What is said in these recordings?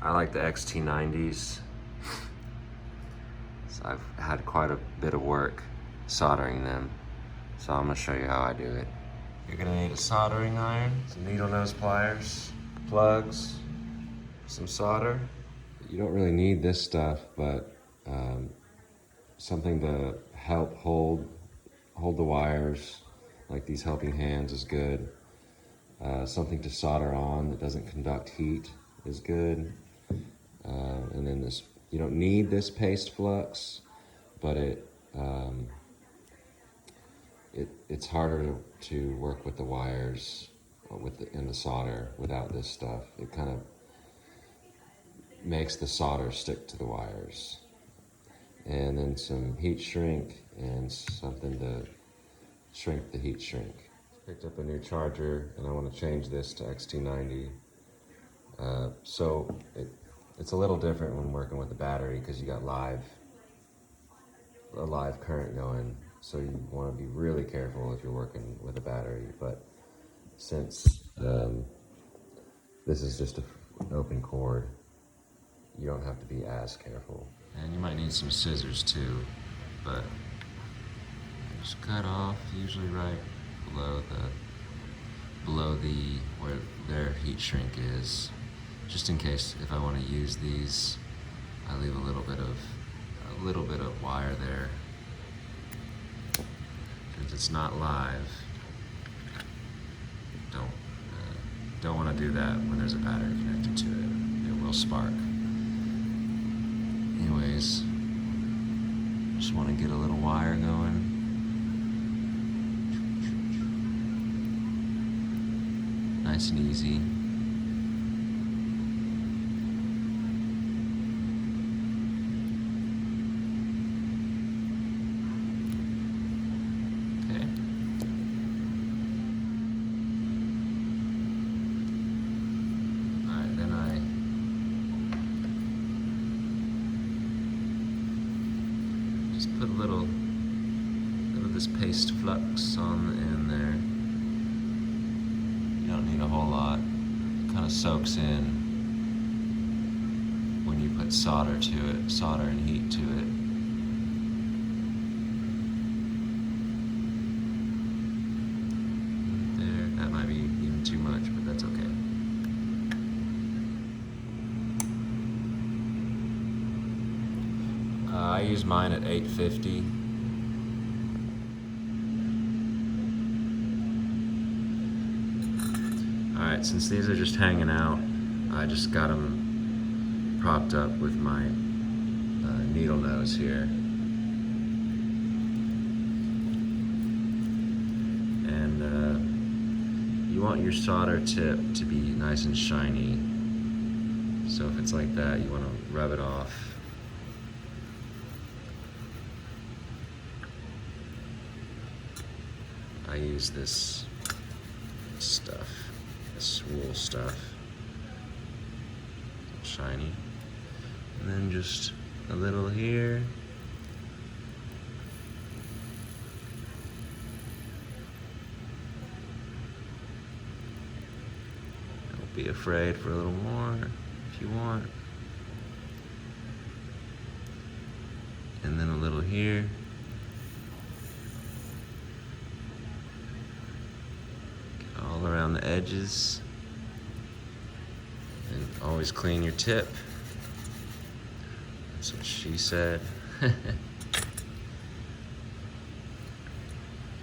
I like the XT90s. So I've had quite a bit of work soldering them. So I'm gonna show you how I do it. You're gonna need a soldering iron, some needle nose pliers, plugs, some solder. You don't really need this stuff, but something to help hold the wires, like these helping hands, is good. Something to solder on that doesn't conduct heat is good. And then this, you don't need this paste flux, but it's harder to work with the wires in the solder without this stuff. It kind of makes the solder stick to the wires. And then some heat shrink and something to shrink the heat shrink. Picked up a new charger and I want to change this to XT90. So it's a little different when working with the battery because you got a live current going. So you want to be really careful if you're working with a battery. But since this is just an open cord, you don't have to be as careful. And you might need some scissors too, but just cut off, usually right below the where their heat shrink is, just in case if I want to use these. I leave a little bit of wire there, since it's not live. Don't want to do that when there's a battery connected to it. It will spark. Anyways, just want to get a little wire going. Nice and easy. Okay. All right, then I just put a little of this paste flux on the end there. You don't need a whole lot. It kind of soaks in when you put solder and heat to it. There, that might be even too much, but that's okay. I use mine at 850. Alright, since these are just hanging out, I just got them propped up with my needle nose here. And you want your solder tip to be nice and shiny. So if it's like that, you want to rub it off. I use this stuff. This wool stuff, shiny, and then just a little here, don't be afraid for a little more if you want, and then a little here. All around the edges, and always clean your tip. That's what she said.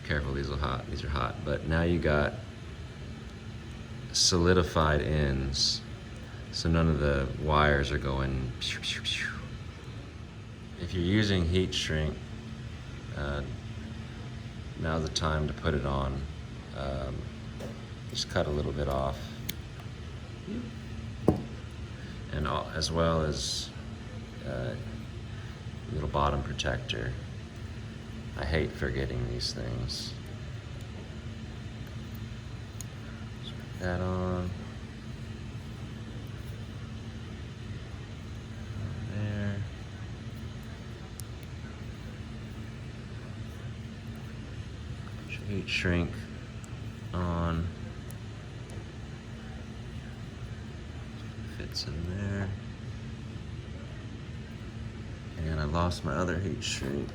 Careful, these are hot. But now you got solidified ends, so none of the wires are going pew, pew, pew. If you're using heat shrink, now's the time to put it on. Just cut a little bit off, and as well as little bottom protector. I hate forgetting these things. Just put that on. There. Put your heat shrink on. Fits in there. lost my other heat shrink.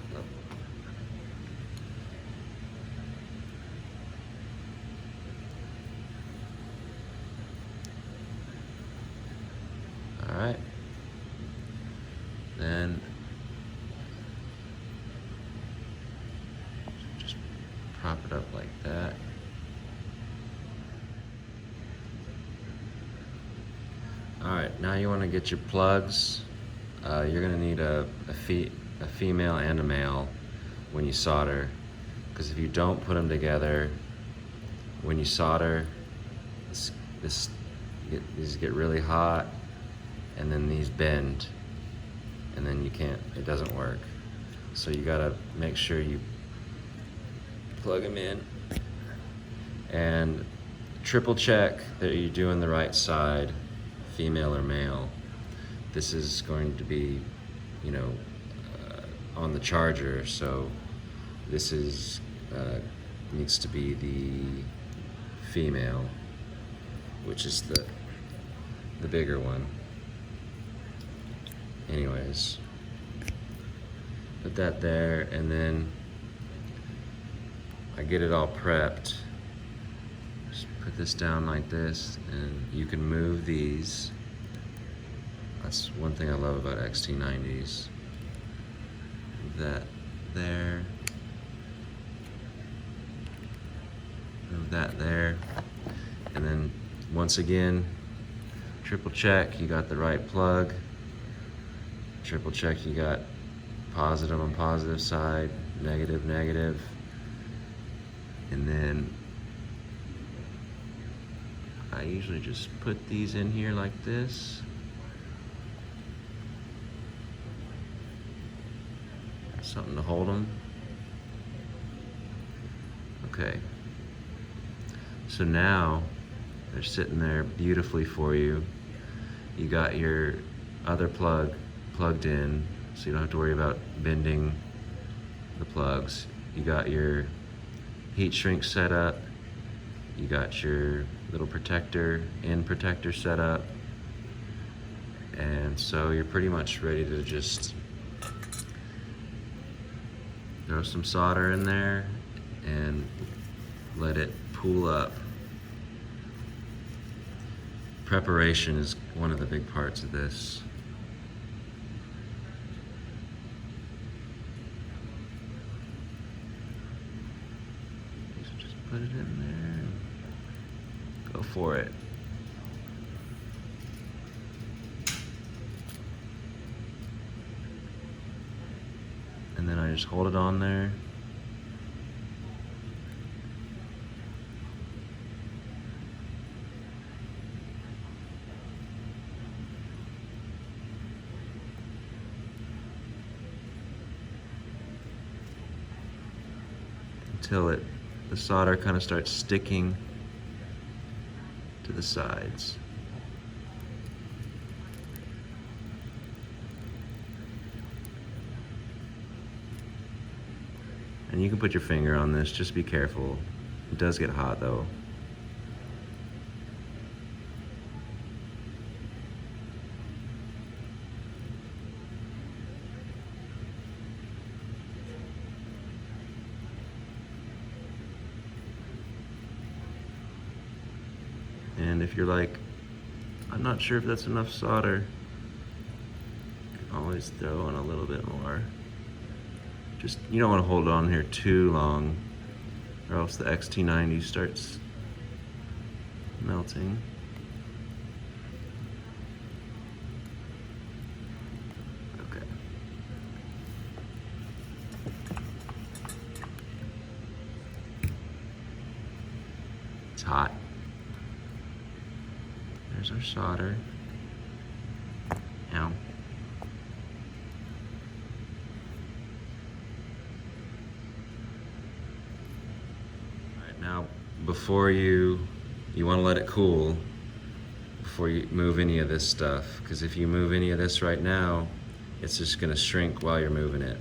All right. Then just prop it up like that. All right, now you want to get your plugs. You're gonna need a female and a male when you solder, because if you don't put them together, when you solder, these get really hot, and then these bend, and then it doesn't work. So you gotta make sure you plug them in and triple check that you're doing the right side, female or male. This is going to be, on the charger, so this is needs to be the female, which is the bigger one. Anyways, put that there, and then I get it all prepped. Just put this down like this, and you can move these. That's one thing I love about XT90s. Move that there. Move that there. And then once again, triple check you got the right plug. Triple check you got positive on positive side, negative, negative. And then I usually just put these in here like this. Something to hold them. Okay. So now they're sitting there beautifully for you. You got your other plug plugged in, so you don't have to worry about bending the plugs. You got your heat shrink set up. You got your little end protector set up. And so you're pretty much ready to just throw some solder in there and let it pool up. Preparation is one of the big parts of this. So just put it in there. Go for it. And then I just hold it on there. Until the solder kind of starts sticking to the sides. And you can put your finger on this, just be careful. It does get hot though. And if you're like, I'm not sure if that's enough solder, you can always throw in a little bit more. Just, you don't want to hold on here too long, or else the XT90 starts melting. Okay. It's hot. There's our solder. Ow. Now, before you want to let it cool before you move any of this stuff, because if you move any of this right now, it's just going to shrink while you're moving it.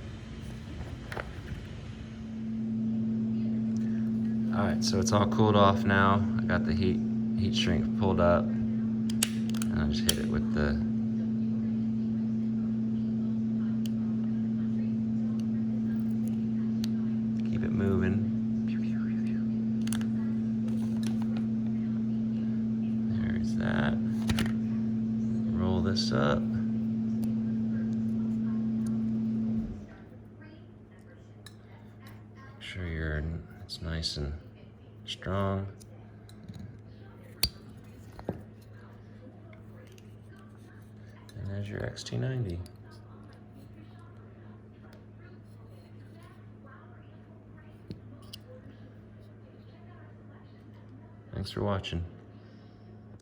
Alright, so it's all cooled off now. I got the heat shrink pulled up, and I just hit it with that. Roll this up. Make sure it's nice and strong. And there's your XT90. Thanks for watching.